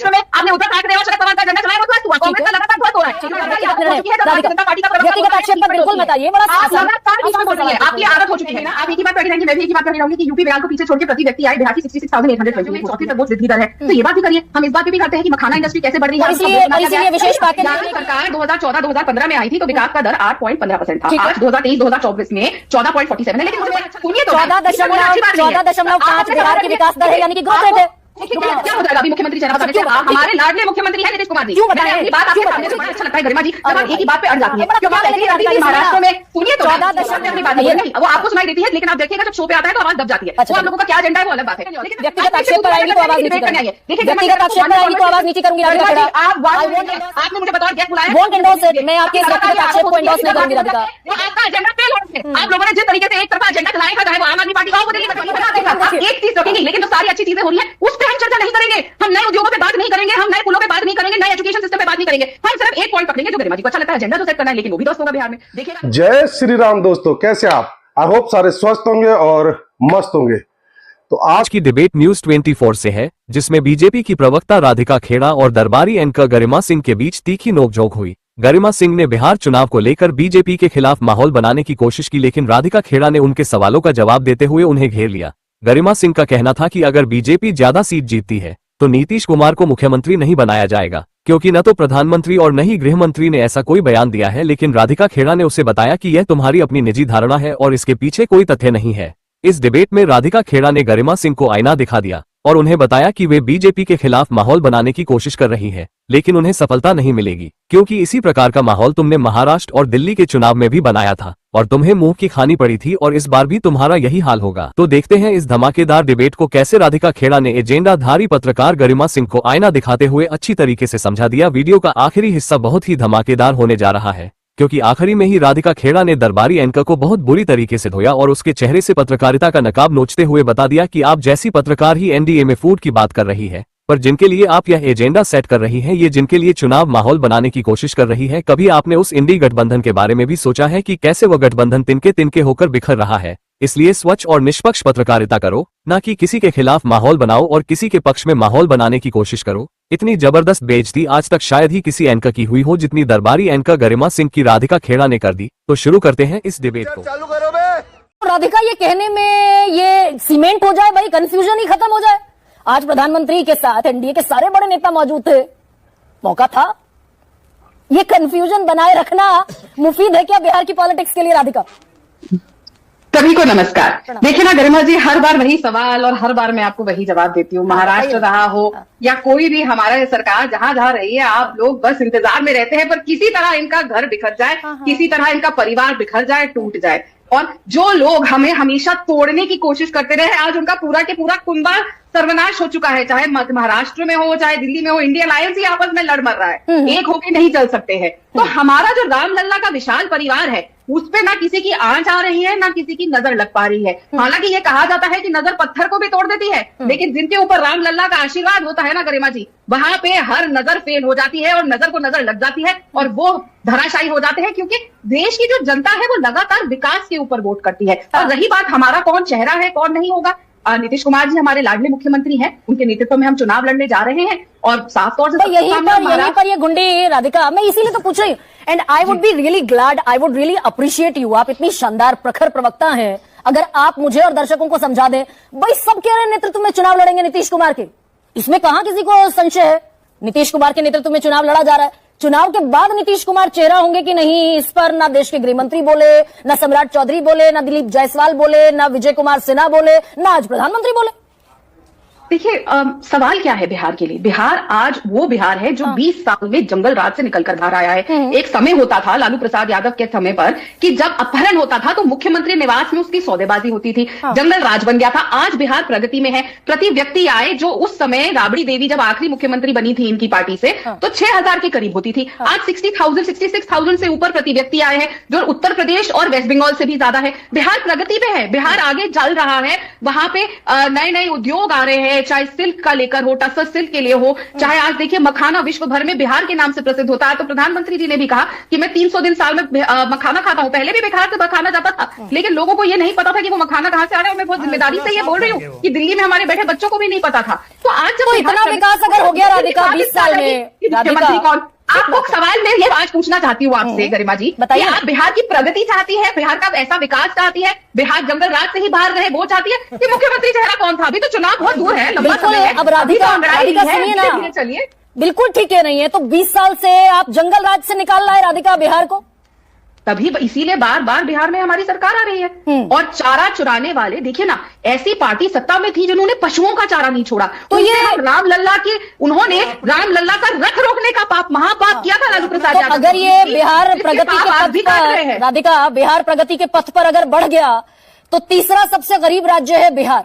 महाराष्ट्र में आपने उद्धव ठाकरे और शरद पवार का झंडा चलाया, वो ध्वस्त हुआ। कांग्रेस का लगातार ध्वस्त हो रहा है। जनता पार्टी का व्यक्तिगत आक्षेप पर बिल्कुल बताइए, बड़ा लगातार बीच में बोल रही है। आपकी आदत हो चुकी है ना, आप एक ही बात कर रहेंगे, मैं भी एक ही बात कर रहूंगी कि यूपी बिहार को पीछे छोड़ के प्रति व्यक्ति आए बिहार की 66,820 वोट वृद्धि दर है। तो ये बात भी करिए, हम इस बात पे भी करते हैं कि मखाना इंडस्ट्री कैसे बढ़ रही है। इसलिए विशेष बातें सरकार 2014-2015 में आई थी तो विकास का दर 8.15% था। आज 2023-2024 में 14.47 है। लेकिन सुनिए, 14.5 बिहार की विकास दर है, यानी कि ग्रोथ रेट है। क्या हो जाएगा अभी मुख्यमंत्री चेहरा बताने से? हमारे लाडले मुख्यमंत्री हैं नीतीश कुमार जी। क्यों बताएं? अपनी बात आपके सामने से बड़ा अच्छा लगता है गरिमा जी, जब आप एक ही बात पे अड़ जाती है। क्योंकि आप ऐसी रहती है महाराष्ट्र में, सुनिए तो अपनी बात नहीं, वो आपको सुनाई देती है, लेकिन आप देखिएगा जब शो पे आता है तो आवाज दब जाती है। वो आप लोगों का क्या एजेंडा है वो अलग बात है। व्यक्तिगत आक्षेप पर आएंगी तो आवाज नीचे करूंगी। व्यक्तिगत आक्षेप पर आएंगी तो आवाज नीचे करूंगी। आपने मुझे बतौर गेस्ट बुलाया, वोंट एंडोर्स इट। मैं आपके व्यक्तिगत आक्षेप को एंडोर्स नहीं करूंगी राधिका। आपका एजेंडा फेल हो रहा है। आप लोगों ने जिस तरीके से एक तरफा एजेंडा चलाया था, चाहे वो आम आदमी पार्टी का हो, वो दिल्ली में बना देगा। आप एक चीज रखेंगे, लेकिन जो सारी अच्छी चीजें हो रही है उस पर हम चर्चा नहीं करेंगे। हम नए उद्योगों पे बात नहीं करेंगे, हम नए पुलों पे बात नहीं करेंगे, नए एजुकेशन सिस्टम पे बात नहीं करेंगे। हम सिर्फ एक पॉइंट पकड़ेंगे जो गरिमा जी को अच्छा लगता है, एजेंडा जो सेट करना है, लेकिन वो भी दोस्त होगा बिहार में। देखिएगा। जय श्री राम दोस्तों, कैसे आप? आई होप सारे स्वस्थ होंगे और मस्त होंगे। तो आज की डिबेट न्यूज 24 से है, जिसमें बीजेपी की प्रवक्ता राधिका खेड़ा और दरबारी एंकर गरिमा सिंह के बीच तीखी नोकझोंक हुई। गरिमा सिंह ने बिहार चुनाव को लेकर बीजेपी के खिलाफ माहौल बनाने की कोशिश की, लेकिन राधिका खेड़ा ने उनके सवालों का जवाब देते हुए उन्हें घेर लिया। गरिमा सिंह का कहना था कि अगर बीजेपी ज्यादा सीट जीतती है तो नीतीश कुमार को मुख्यमंत्री नहीं बनाया जाएगा, क्योंकि न तो प्रधानमंत्री और न ही गृह मंत्री ने ऐसा कोई बयान दिया है। लेकिन राधिका खेड़ा ने उसे बताया कि यह तुम्हारी अपनी निजी धारणा है और इसके पीछे कोई तथ्य नहीं है। इस डिबेट में राधिका खेड़ा ने गरिमा सिंह को आईना दिखा दिया और उन्हें बताया कि वे बीजेपी के खिलाफ माहौल बनाने की कोशिश कर रही है, लेकिन उन्हें सफलता नहीं मिलेगी, क्योंकि इसी प्रकार का माहौल तुमने महाराष्ट्र और दिल्ली के चुनाव में भी बनाया था और तुम्हें मुंह की खानी पड़ी थी, और इस बार भी तुम्हारा यही हाल होगा। तो देखते हैं इस धमाकेदार डिबेट को कैसे राधिका खेड़ा ने एजेंडाधारी पत्रकार गरिमा सिंह को आईना दिखाते हुए अच्छी तरीके से समझा दिया। वीडियो का आखिरी हिस्सा बहुत ही धमाकेदार होने जा रहा है, क्योंकि आखिरी में ही राधिका खेड़ा ने दरबारी एंकर को बहुत बुरी तरीके से धोया और उसके चेहरे से पत्रकारिता का नकाब नोचते हुए बता दिया कि आप जैसी पत्रकार ही एनडीए में फूट की बात कर रही है, पर जिनके लिए आप यह एजेंडा सेट कर रही हैं, ये जिनके लिए चुनाव माहौल बनाने की कोशिश कर रही है, कभी आपने उस इंडी गठबंधन के बारे में भी सोचा है कि कैसे वो गठबंधन तिनके तिनके होकर बिखर रहा है? इसलिए स्वच्छ और निष्पक्ष पत्रकारिता करो, न कि किसी के खिलाफ माहौल बनाओ और किसी के पक्ष में माहौल बनाने की कोशिश करो। इतनी जबरदस्त बेइज्जती आज तक शायद ही किसी एंकर की हुई हो जितनी दरबारी एंकर गरिमा सिंह की राधिका खेड़ा ने कर दी। तो शुरू करते हैं इस डिबेट को। चालू करो बे। राधिका, ये कहने में ये सीमेंट हो जाए भाई, कंफ्यूजन ही खत्म हो जाए। आज प्रधानमंत्री के साथ एनडीए के सारे बड़े नेता मौजूद थे, मौका था। ये कंफ्यूजन बनाए रखना मुफीद है क्या बिहार की पॉलिटिक्स के लिए? राधिका, सभी को नमस्कार। देखिए ना गरिमा जी, हर बार वही सवाल और हर बार मैं आपको वही जवाब देती हूँ। महाराष्ट्र रहा हो या कोई भी हमारा सरकार जहां जहां रही है, आप लोग बस इंतजार में रहते हैं पर किसी तरह इनका घर बिखर जाए, किसी तरह इनका परिवार बिखर जाए, टूट जाए। और जो लोग हमें हमेशा तोड़ने की कोशिश करते रहे, आज उनका पूरा के पूरा कुंबा सर्वनाश हो चुका है। चाहे महाराष्ट्र में हो, चाहे दिल्ली में हो, इंडिया अलायंस ही आपस में लड़ मर रहा है, एक होके नहीं चल सकते हैं। तो हमारा जो रामलल्ला का विशाल परिवार है, उस पे ना किसी की आंच आ रही है, ना किसी की नजर लग पा रही है। हालांकि ये कहा जाता है कि नजर पत्थर को भी तोड़ देती है, लेकिन जिनके ऊपर रामलल्ला का आशीर्वाद होता है ना गरिमा जी, वहां पे हर नजर फेल हो जाती है और नजर को नजर लग जाती है और वो धराशायी हो जाते हैं, क्योंकि देश की जो जनता है वो लगातार विकास के ऊपर वोट करती है। और रही बात हमारा कौन चेहरा है कौन नहीं होगा, नीतीश कुमार जी हमारे लाडले मुख्यमंत्री हैं, उनके नेतृत्व में हम चुनाव लड़ने जा रहे हैं और साफ तौर से यहीं पर ये गुंडी राधिका, मैं इसीलिए तो पूछ रही हूँ। And I would be really glad, I would really appreciate you, आप इतनी शानदार प्रखर प्रवक्ता हैं, अगर आप मुझे और दर्शकों को समझा दें। भाई सब कह रहे हैं नेतृत्व में चुनाव लड़ेंगे नीतीश कुमार के, इसमें कहां किसी को संशय है? नीतीश कुमार के नेतृत्व में चुनाव लड़ा जा रहा है। चुनाव के बाद नीतीश कुमार चेहरा होंगे कि नहीं, इस पर ना देश के गृह मंत्री बोले, ना सम्राट चौधरी बोले, ना दिलीप जायसवाल बोले, ना विजय कुमार सिन्हा बोले, ना आज प्रधानमंत्री बोले। देखिए सवाल क्या है बिहार के लिए? बिहार आज वो बिहार है जो 20 साल में जंगल राज से निकलकर बाहर आया है। एक समय होता था लालू प्रसाद यादव के समय पर कि जब अपहरण होता था तो मुख्यमंत्री निवास में उसकी सौदेबाजी होती थी, जंगल राज बन गया था। आज बिहार प्रगति में है, प्रति व्यक्ति आय जो उस समय राबड़ी देवी जब आखिरी मुख्यमंत्री बनी थी इनकी पार्टी से, तो 6000 के करीब होती थी। आज 66,000 से ऊपर प्रति व्यक्ति आए हैं, जो उत्तर प्रदेश और वेस्ट बंगाल से भी ज्यादा है। बिहार प्रगति पे है, बिहार आगे चल रहा है, वहां पे नए नए उद्योग आ रहे हैं, है, चाहे सिल्क का लेकर हो, टसर सिल्क के लिए हो, चाहे आज देखिए मखाना विश्व भर में बिहार के नाम से प्रसिद्ध होता है। तो प्रधानमंत्री जी ने भी कहा कि मैं 300 दिन साल में मखाना खाता हूं। पहले भी बिहार से मखाना जाता था, लेकिन लोगों को ये नहीं पता था कि वो मखाना कहां से आ रहा है। मैं बहुत जिम्मेदारी से ये बोल रही हूँ कि दिल्ली में हमारे बैठे बच्चों को भी नहीं पता था। तो आज जब तो इतना विकास अगर हो गया राधिका 20 साल में, मुख्यमंत्री कौन? आपको सवाल मैं ये आज पूछना चाहती हूँ आपसे गरिमा जी, बताइए। आप बिहार की प्रगति चाहती है, बिहार का ऐसा विकास चाहती है, बिहार जंगल राज से ही बाहर रहे वो चाहती है, कि मुख्यमंत्री चेहरा कौन था? अभी तो चुनाव बहुत दूर है, लंबा बिल्कुल। समय है। अब राधिका सुनिए ना, चलिए बिल्कुल ठीक है नहीं है तो 20 साल से आप जंगल राज से निकाल रहा है राधिका बिहार को। तभी इसीलिए बार बार बिहार में हमारी सरकार आ रही है। और चारा चुराने वाले, देखिए ना, ऐसी पार्टी सत्ता में थी जिन्होंने पशुओं का चारा नहीं छोड़ा। तो ये उन्होंने राम लल्ला का रथ रोकने का पाप, महापाप किया था लालू प्रसाद यादव। अगर ये बिहार प्रगति के पथ पर, राधिका बिहार प्रगति के पथ पर अगर बढ़ गया तो तीसरा सबसे गरीब राज्य है बिहार।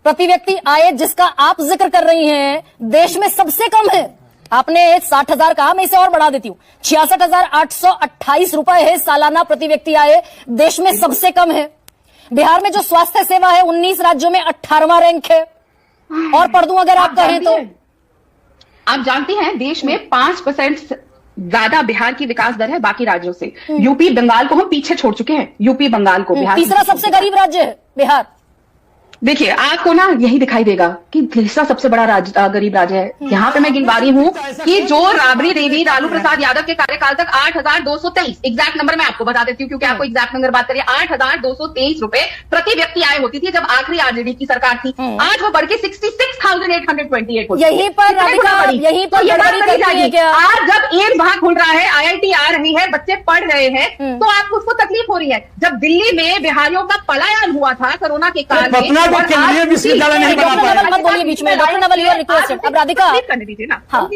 प्रति व्यक्ति आय जिसका आप जिक्र कर रही हैं देश में सबसे कम है। आपने 60,000 कहा, मैं इसे और बढ़ा देती हूं, 66,828 रुपए है सालाना प्रति व्यक्ति आय, देश में सबसे कम है। बिहार में जो स्वास्थ्य सेवा है 19 राज्यों में 18वां रैंक है। और पढ़ दूं अगर आप कहें तो, आप जानती हैं देश में 5% ज्यादा बिहार की विकास दर है बाकी राज्यों से। यूपी बंगाल को हम पीछे छोड़ चुके हैं, यूपी बंगाल को। बिहार तीसरा सबसे गरीब राज्य है बिहार। देखिए आपको ना यही दिखाई देगा कि तीसरा सबसे बड़ा गरीब राज्य है। यहाँ पे मैं गिनवा रही हूँ कि जो राबड़ी देवी लालू प्रसाद यादव के कार्यकाल तक 8,223, एग्जैक्ट नंबर मैं आपको बता देती हूँ क्योंकि आपको एग्जैक्ट नंबर बात करिए, 8,223 रुपए प्रति व्यक्ति आय होती थी जब आखिरी आरजेडी की सरकार थी। आज वो बढ़ के 66,828 होती है। यहीं पर गड़बड़ी करती है क्या? आज जब एक भाग खुल रहा है, IIT आ रही है, बच्चे पढ़ रहे हैं, तो आपको उसको तकलीफ हो रही है। जब दिल्ली में बिहारियों का पलायन हुआ था कोरोना के काल में, केंद्रीय विश्वविद्यालय नहीं बना पाया। मत बोलिए बीच में, doctor Naval you are requested. अब राधिका, करने दीजिए ना। हाँ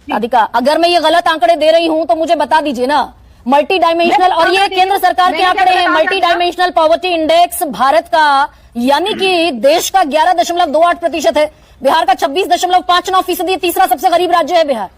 राधिका, अगर मैं ये गलत आंकड़े दे रही हूं तो मुझे बता दीजिए ना। मल्टी डायमेंशनल, और ये केंद्र सरकार के आंकड़े हैं, multi dimensional poverty index Bharat का यानी कि देश का 11.28% है, बिहार का 26.59%। तीसरा सबसे गरीब राज्य है बिहार।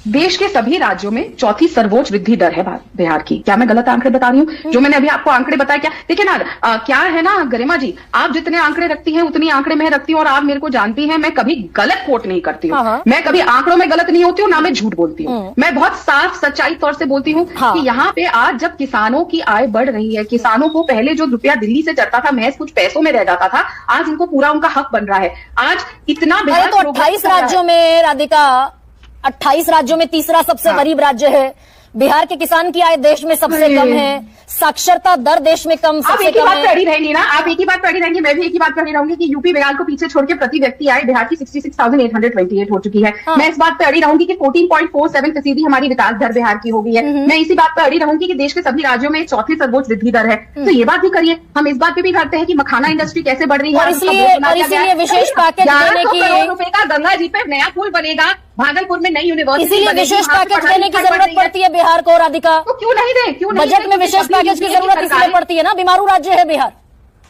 देश के सभी राज्यों में चौथी सर्वोच्च वृद्धि दर है बिहार की। क्या मैं गलत आंकड़े बता रही हूँ? जो मैंने अभी आपको आंकड़े बताया, क्या देखिए ना, क्या है ना गरिमा जी, आप जितने आंकड़े रखती हैं उतनी आंकड़े मैं रखती हूँ, और आप मेरे को जानती हैं, मैं कभी गलत कोट नहीं करती हूँ। मैं कभी आंकड़ों में गलत नहीं होती हूँ, ना मैं झूठ बोलती हूँ। मैं बहुत साफ सच्चाई तौर से बोलती हूँ कि यहाँ पे आज जब किसानों की आय बढ़ रही है, किसानों को पहले जो रुपया दिल्ली से चढ़ता था महज कुछ पैसों में रह जाता था, आज उनको पूरा उनका हक बन रहा है। आज इतना तो 28 राज्यों में राधिका, 28 राज्यों में तीसरा सबसे गरीब राज्य है बिहार। के किसान की आय देश में सबसे कम है, साक्षरता दर देश में कम सबसे कम है। आप एक ही बात पढ़ी रहेंगी ना, आप एक ही बात पढ़ी रहेंगी, मैं भी एक ही बात पढ़ी रहूंगी कि यूपी बंगाल को पीछे छोड़ के प्रति व्यक्ति आय बिहार की 66,828 हो चुकी है। मैं इस बात पे अड़ी रहूंगी कि 14.47% हमारी विकास दर बिहार की हो गई है। मैं इसी बात पे अड़ी रहूंगी कि देश के सभी राज्यों में चौथी सर्वोच्च वृद्धि दर है। तो ये बात भी करिए। हम इस बात पे भी करते हैं कि मखाना इंडस्ट्री कैसे बढ़ रही है, और इसीलिए विशेष पैकेज देने की, करोड़ रुपए का गंगा जी पे नया पुल बनेगा, भागलपुर में नई यूनिवर्सिटी, इसीलिए विशेष पैकेज देने की जरूरत पड़ती है बिहार को राधिका। तो क्यों नहीं दे? क्यों नहीं? बजट में विशेष पैकेज की जरूरत इसलिए पड़ती है ना, बीमारू राज्य है बिहार।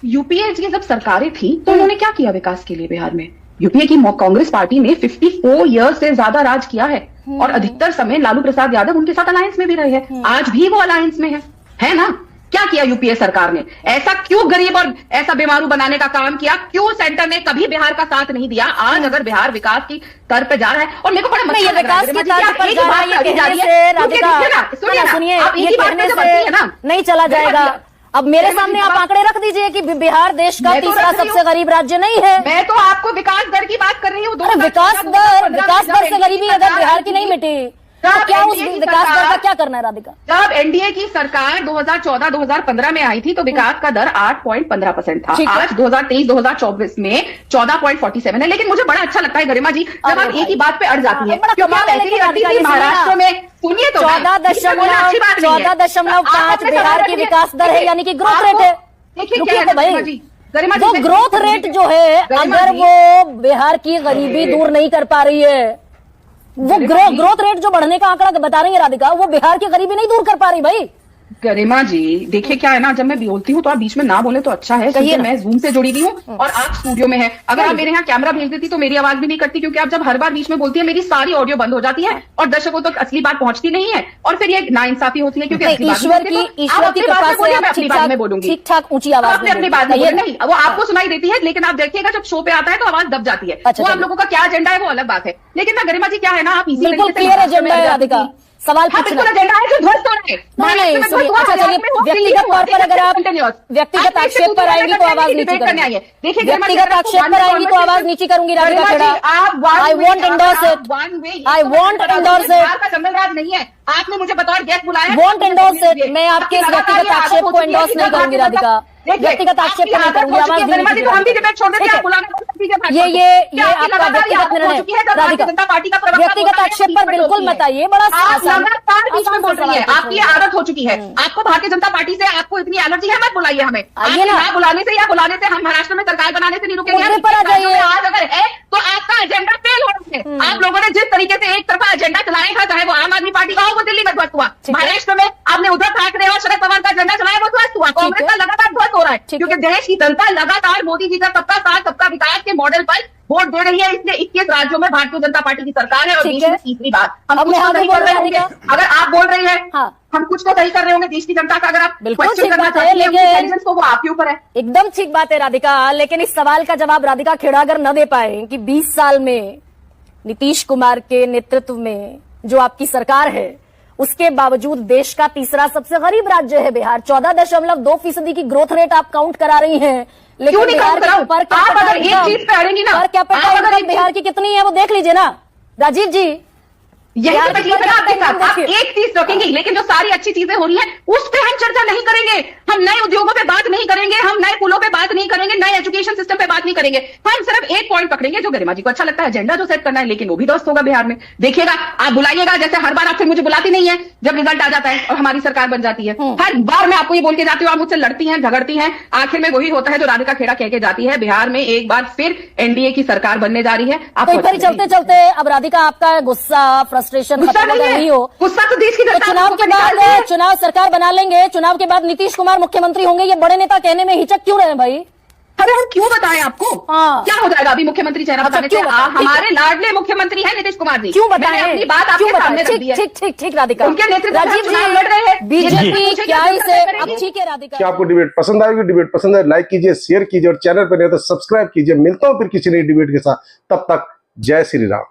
यूपीए की जब सरकारें थी तो उन्होंने क्या किया विकास के लिए बिहार में? यूपीए की कांग्रेस पार्टी ने 54 ईयर्स से ज्यादा राज किया है, और अधिकतर समय लालू प्रसाद यादव उनके साथ अलायंस में भी रहे हैं। आज भी वो अलायंस में है ना? क्या किया यूपीए सरकार ने? ऐसा क्यों गरीब और ऐसा बीमारू बनाने का काम किया? क्यों सेंटर ने कभी बिहार का साथ नहीं दिया? आज अगर बिहार विकास की तर्ज पे जा रहा है, और मेरे को बड़ा ये विकास की तर्ज पर जा रहा है, ये कहने से राधिका सुनिए, ये कहने से नहीं चला जाएगा। अब मेरे सामने आप आंकड़े रख दीजिए कि बिहार देश का तीसरा सबसे गरीब राज्य नहीं है। मैं तो आपको विकास दर की बात कर रही हूँ। विकास दर से गरीबी अगर बिहार की नहीं मिटी तो क्या उस विकास दर का क्या करना है राधिका? जब एनडीए की सरकार 2014-2015 में आई थी तो विकास का दर 8.15% था। आज 2023-2024 में 14.47 है। लेकिन मुझे बड़ा अच्छा लगता है गरिमा जी जब आप एक ही बात पे अड़ जाती है, क्योंकि आप ऐसे ही अड़ती थी महाराष्ट्र में। सुनिए तो 14.5 बिहार की विकास दर है, यानी कि ग्रोथ रेट है। देखिए तो भाई, वो ग्रोथ रेट जो है अगर वो बिहार की गरीबी दूर नहीं कर पा रही है, वो ग्रोथ रेट जो बढ़ने का आंकड़ा बता रही है राधिका, वो बिहार की गरीबी नहीं दूर कर पा रही भाई। गरिमा जी देखिए क्या है ना, जब मैं बोलती हूँ तो आप बीच में ना बोले तो अच्छा है, क्योंकि मैं जूम से जुड़ी हुई हूँ और आप स्टूडियो में हैं। अगर आप मेरे यहाँ कैमरा भेज देती तो मेरी आवाज भी नहीं करती, क्योंकि आप जब हर बार बीच में बोलती है मेरी सारी ऑडियो बंद हो जाती है और दर्शकों तक असली बात पहुंचती नहीं है, और फिर ये नाइंसाफी होती है, क्योंकि ईश्वर की कृपा से आप अपनी बात में बोलूंगी, ठीक ठाक ऊंची आवाज आपने अपनी बात में नहीं, वो आपको सुनाई देती है, लेकिन आप देखिएगा जब शो पे आता है तो आवाज दब जाती है। वो आप लोगों का क्या एजेंडा है वो अलग बात है, लेकिन ना गरिमा जी क्या है ना, आप इसी बिल्कुल क्लियर एजेंडा है राधिका, सवाल बिल्कुल एजेंडा है जो ध्वस्त हो रहे हैं। नहीं सुनिए, अच्छा चलिए, व्यक्तिगत तौर पर अगर आप व्यक्तिगत आक्षेप पर आएंगी तो आवाज नीची करूंगी, व्यक्तिगत आक्षेप पर आएंगी तो आवाज नीची करूंगी Radhika Khera. I want endorse it, I want endorse it, जंगल राज नहीं है, आपने मुझे बतौर गेस्ट बुलाया, वॉन्ट इंडोर्स इट। मैं आपके इस व्यक्तिगत आक्षेप को इंडोर्स नहीं करूंगी राधिका, व्यक्तिगत आक्षेप को नहीं करूंगी, आवाज नहीं नीची करूंगी। ये आपका व्यक्तिगत निर्णय राधिका, व्यक्तिगत आक्षेप पर बिल्कुल मत आइए, बड़ा बोल रही है, आपकी आदत हो चुकी है, आपको भारतीय जनता पार्टी से आपको इतनी एलर्जी है, मत बुलाइए हमें। आइए ना, बुलाने से या बुलाने से हम महाराष्ट्र में सरकार बनाने से नहीं रुकेंगे। मुद्दे पर आ जाइए। आज अगर है तो आपका एजेंडा फेल हो रहा है। आप लोगों ने जिस तरीके से एक तरफा एजेंडा चलाया था, चाहे वो आम आदमी पार्टी का हो, वो दिल्ली में ध्वस्त हुआ। महाराष्ट्र में आपने उद्धव ठाकरे और शरद पवार का एजेंडा चलाया, वो ध्वस्त हुआ। कांग्रेस का लगातार ध्वस्त हो रहा है, क्योंकि देश की जनता लगातार मोदी जी का सबका साथ सबका विकास के मॉडल पर वोट दे रही है। इसलिए 21 राज्यों में भारतीय जनता पार्टी की सरकार है और देश में तीसरी बात हम कुछ तो सही कर रहे होंगे। अगर आप बोल रही है हम कुछ तो सही कर रहे होंगे देश की जनता का, अगर आप क्वेश्चन करना चाहती हैं तो वो आपके ऊपर है। एकदम ठीक बात है राधिका, लेकिन इस सवाल का जवाब राधिका खेड़ा अगर न दे पाए कि 20 साल में नीतीश कुमार के नेतृत्व में जो आपकी सरकार है, उसके बावजूद देश का तीसरा सबसे गरीब राज्य है बिहार, 14.2% की ग्रोथ रेट आप काउंट करा रही हैं, लेकिन Bihar per capita income Bihar की कितनी है वो देख लीजिए ना राजीव जी। यही तो तकलीफ है आपके साथ, आप एक चीज रखेंगे लेकिन जो सारी अच्छी चीजें हो रही है उस पर हम चर्चा नहीं करेंगे, हम नए उद्योगों पे बात नहीं करेंगे, हम नए पुलों पे बात नहीं करेंगे, नए एजुकेशन सिस्टम पे बात नहीं करेंगे, हम सिर्फ एक पॉइंट पकड़ेंगे जो गरिमा जी को अच्छा लगता है, एजेंडा जो सेट करना है, लेकिन वो भी ध्वस्त होगा बिहार में। देखिएगा, आप बुलाइएगा, जैसे हर बार आप फिर मुझे बुलाती नहीं है जब रिजल्ट आ जाता है और हमारी सरकार बन जाती है। हर बार मैं आपको ये बोल के जाती हूँ, आप मुझसे लड़ती हैं, झगड़ती हैं, आखिर में वही होता है जो राधिका खेड़ा कह के जाती है, बिहार में एक बार फिर एनडीए की सरकार बनने जा रही है। आप चलते चलते अब राधिका आपका गुस्सा, फ्रस्ट्रेशन नहीं हो, गुस्सा तो देश की तो चुनाव के बाद चुनाव सरकार बना लेंगे, चुनाव के बाद नीतीश कुमार मुख्यमंत्री होंगे, ये बड़े नेता कहने में हिचक क्यों रहे भाई? अरे हम क्यों बताएं आपको? क्या हो जाएगा अभी मुख्यमंत्री चेहरा बताने से? हमारे लाडले मुख्यमंत्री हैं नीतीश कुमार जी, क्यों बताएं? अपनी बात आपके सामने रख दी है। ठीक राधिका, उनके नेतृत्व में राजीव चुनाव लड़ रहे हैं, बीजेपी क्या इसे अब ठीक है राधिका। क्या आपको डिबेट पसंद आएगी? डिबेट पसंद है लाइक कीजिए, शेयर कीजिए और चैनल पर नहीं तो सब्सक्राइब कीजिए। मिलता हूं फिर किसी नई डिबेट के साथ, तब तक जय श्री राम।